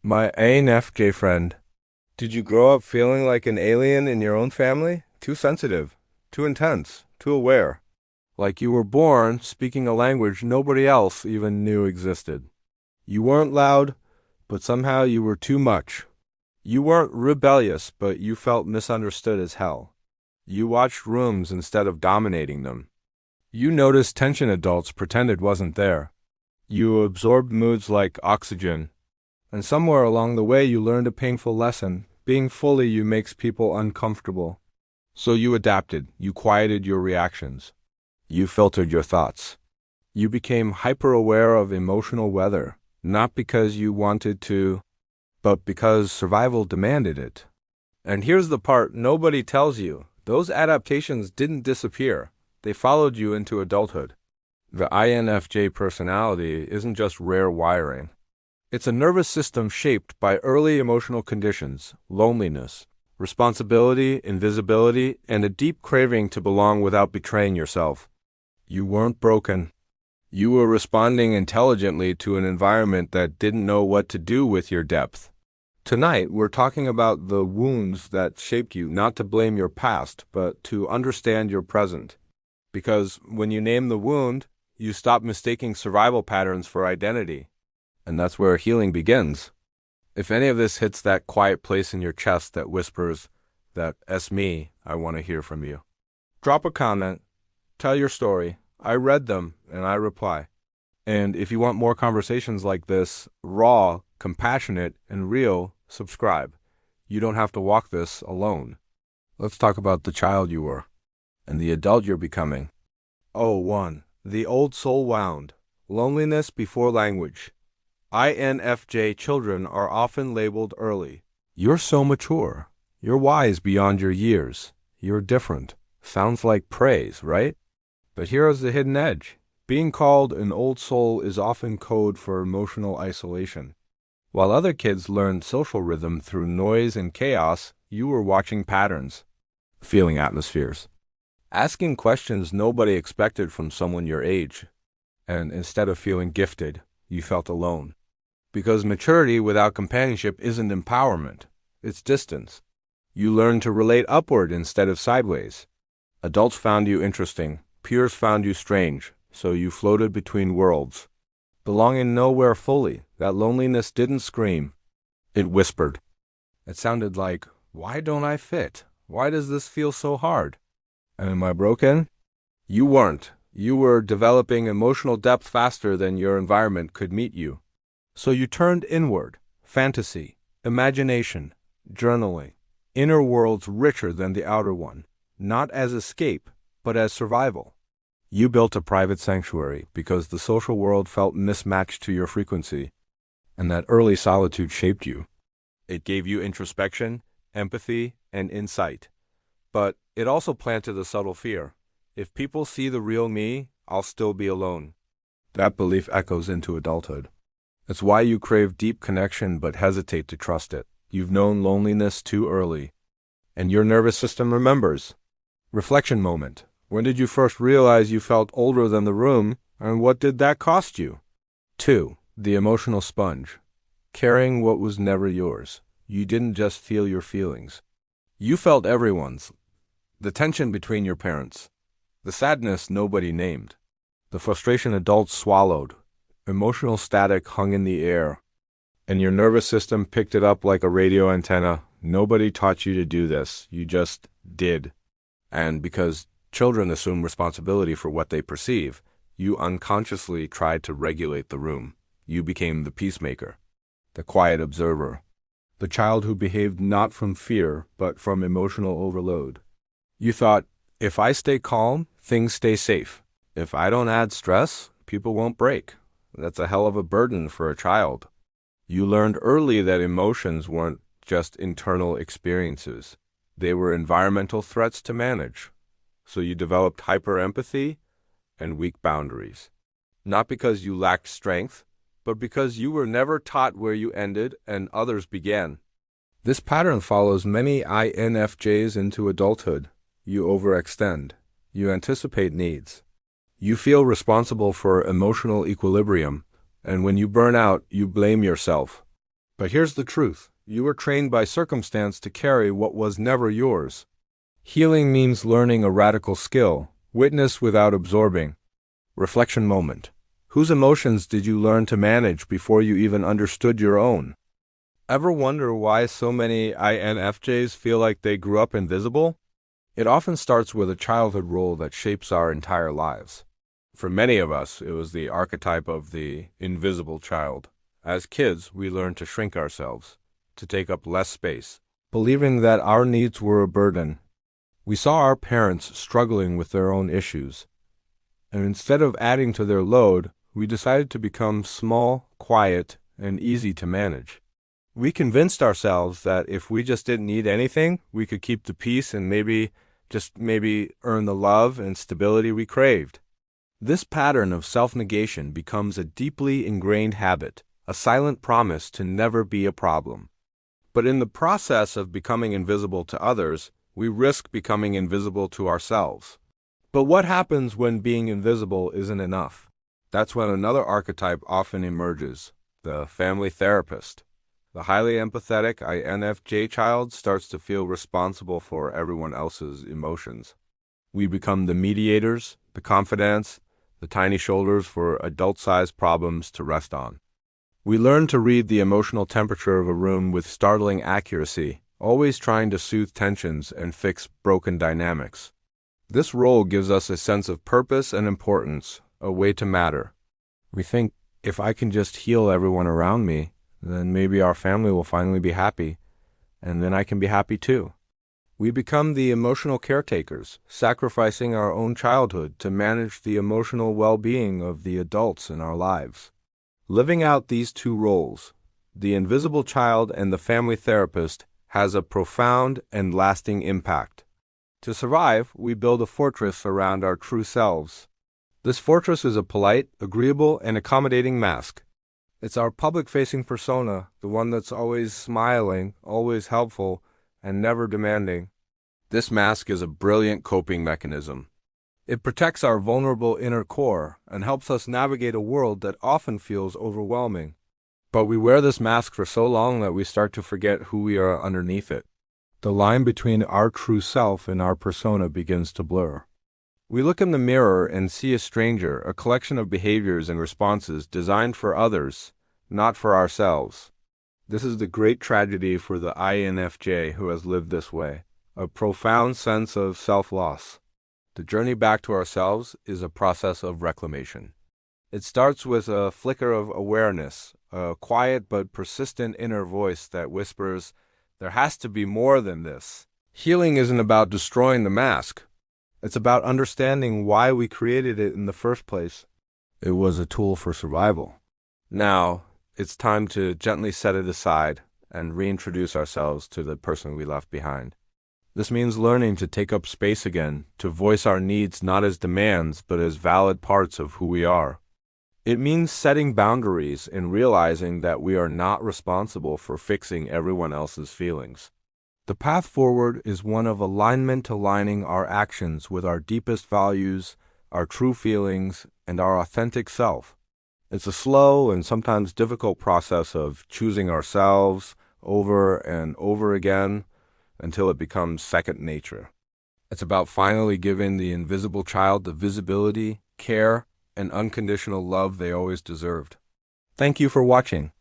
My INFJ friend. Did you grow up feeling like an alien in your own family? Too sensitive, too intense, too aware. Like you were born speaking a language nobody else even knew existed. You weren't loud, but somehow you were too much. You weren't rebellious, but you felt misunderstood as hell. You watched rooms instead of dominating them. You noticed tension adults pretended wasn't there. You absorbed moods like oxygen. And somewhere along the way, you learned a painful lesson. Being fully you makes people uncomfortable. So you adapted. You quieted your reactions. You filtered your thoughts. You became hyper-aware of emotional weather, not because you wanted to, but because survival demanded it. And here's the part nobody tells you. Those adaptations didn't disappear. They followed you into adulthood. The INFJ personality isn't just rare wiring. It's a nervous system shaped by early emotional conditions, loneliness, responsibility, invisibility, and a deep craving to belong without betraying yourself. You weren't broken. You were responding intelligently to an environment that didn't know what to do with your depth. Tonight, we're talking about the wounds that shaped you, not to blame your past, but to understand your present. Because when you name the wound, you stop mistaking survival patterns for identity. And that's where healing begins. If any of this hits that quiet place in your chest that whispers, that's me, I want to hear from you. Drop a comment, tell your story. I read them and I reply. And if you want more conversations like this, raw, compassionate, and real, subscribe. You don't have to walk this alone. Let's talk about the child you were and the adult you're becoming. Oh, 1. The old soul wound. Loneliness before language. INFJ children are often labeled early. You're so mature. You're wise beyond your years. You're different. Sounds like praise, right? But here's the hidden edge. Being called an old soul is often code for emotional isolation. While other kids learned social rhythm through noise and chaos, you were watching patterns, feeling atmospheres, asking questions nobody expected from someone your age. And instead of feeling gifted, you felt alone. Because maturity without companionship isn't empowerment, it's distance. You learn to relate upward instead of sideways. Adults found you interesting, peers found you strange, so you floated between worlds. Belonging nowhere fully, that loneliness didn't scream. It whispered. It sounded like, why don't I fit? Why does this feel so hard? And am I broken? You weren't. You were developing emotional depth faster than your environment could meet you. So you turned inward, fantasy, imagination, journaling, inner worlds richer than the outer one, not as escape, but as survival. You built a private sanctuary because the social world felt mismatched to your frequency, and that early solitude shaped you. It gave you introspection, empathy, and insight. But it also planted a subtle fear. If people see the real me, I'll still be alone. That belief echoes into adulthood. It's why you crave deep connection but hesitate to trust it. You've known loneliness too early. And your nervous system remembers. Reflection moment. When did you first realize you felt older than the room, and what did that cost you? 2. The emotional sponge. Carrying what was never yours. You didn't just feel your feelings. You felt everyone's. The tension between your parents. The sadness nobody named. The frustration adults swallowed. Emotional static hung in the air, and your nervous system picked it up like a radio antenna. Nobody taught you to do this. You just did. And because children assume responsibility for what they perceive, you unconsciously tried to regulate the room. You became the peacemaker, the quiet observer, the child who behaved not from fear, but from emotional overload. You thought, if I stay calm, things stay safe. If I don't add stress, people won't break. That's a hell of a burden for a child. You learned early that emotions weren't just internal experiences. They were environmental threats to manage. So you developed hyper-empathy and weak boundaries. Not because you lacked strength, but because you were never taught where you ended and others began. This pattern follows many INFJs into adulthood. You overextend. You anticipate needs. You feel responsible for emotional equilibrium, and when you burn out, you blame yourself. But here's the truth. You were trained by circumstance to carry what was never yours. Healing means learning a radical skill. Witness without absorbing. Reflection moment. Whose emotions did you learn to manage before you even understood your own? Ever wonder why so many INFJs feel like they grew up invisible? It often starts with a childhood role that shapes our entire lives. For many of us, it was the archetype of the invisible child. As kids, we learned to shrink ourselves, to take up less space, believing that our needs were a burden. We saw our parents struggling with their own issues, and instead of adding to their load, we decided to become small, quiet, and easy to manage. We convinced ourselves that if we just didn't need anything, we could keep the peace and maybe earn the love and stability we craved. This pattern of self-negation becomes a deeply ingrained habit, a silent promise to never be a problem. But in the process of becoming invisible to others, we risk becoming invisible to ourselves. But what happens when being invisible isn't enough? That's when another archetype often emerges, the family therapist. The highly empathetic INFJ child starts to feel responsible for everyone else's emotions. We become the mediators, the confidants, the tiny shoulders for adult-sized problems to rest on. We learn to read the emotional temperature of a room with startling accuracy, always trying to soothe tensions and fix broken dynamics. This role gives us a sense of purpose and importance, a way to matter. We think, if I can just heal everyone around me, then maybe our family will finally be happy, and then I can be happy too. We become the emotional caretakers, sacrificing our own childhood to manage the emotional well-being of the adults in our lives. Living out these two roles, the invisible child and the family therapist, has a profound and lasting impact. To survive, we build a fortress around our true selves. This fortress is a polite, agreeable, and accommodating mask. It's our public-facing persona, the one that's always smiling, always helpful, and never demanding. This mask is a brilliant coping mechanism. It protects our vulnerable inner core and helps us navigate a world that often feels overwhelming. But we wear this mask for so long that we start to forget who we are underneath it. The line between our true self and our persona begins to blur. We look in the mirror and see a stranger, a collection of behaviors and responses designed for others, not for ourselves. This is the great tragedy for the INFJ who has lived this way, a profound sense of self-loss. The journey back to ourselves is a process of reclamation. It starts with a flicker of awareness, a quiet but persistent inner voice that whispers, "There has to be more than this." Healing isn't about destroying the mask. It's about understanding why we created it in the first place. It was a tool for survival. Now, it's time to gently set it aside and reintroduce ourselves to the person we left behind. This means learning to take up space again, to voice our needs not as demands but as valid parts of who we are. It means setting boundaries and realizing that we are not responsible for fixing everyone else's feelings. The path forward is one of alignment, aligning our actions with our deepest values, our true feelings, and our authentic self. It's a slow and sometimes difficult process of choosing ourselves over and over again until it becomes second nature. It's about finally giving the invisible child the visibility, care, and unconditional love they always deserved. Thank you for watching.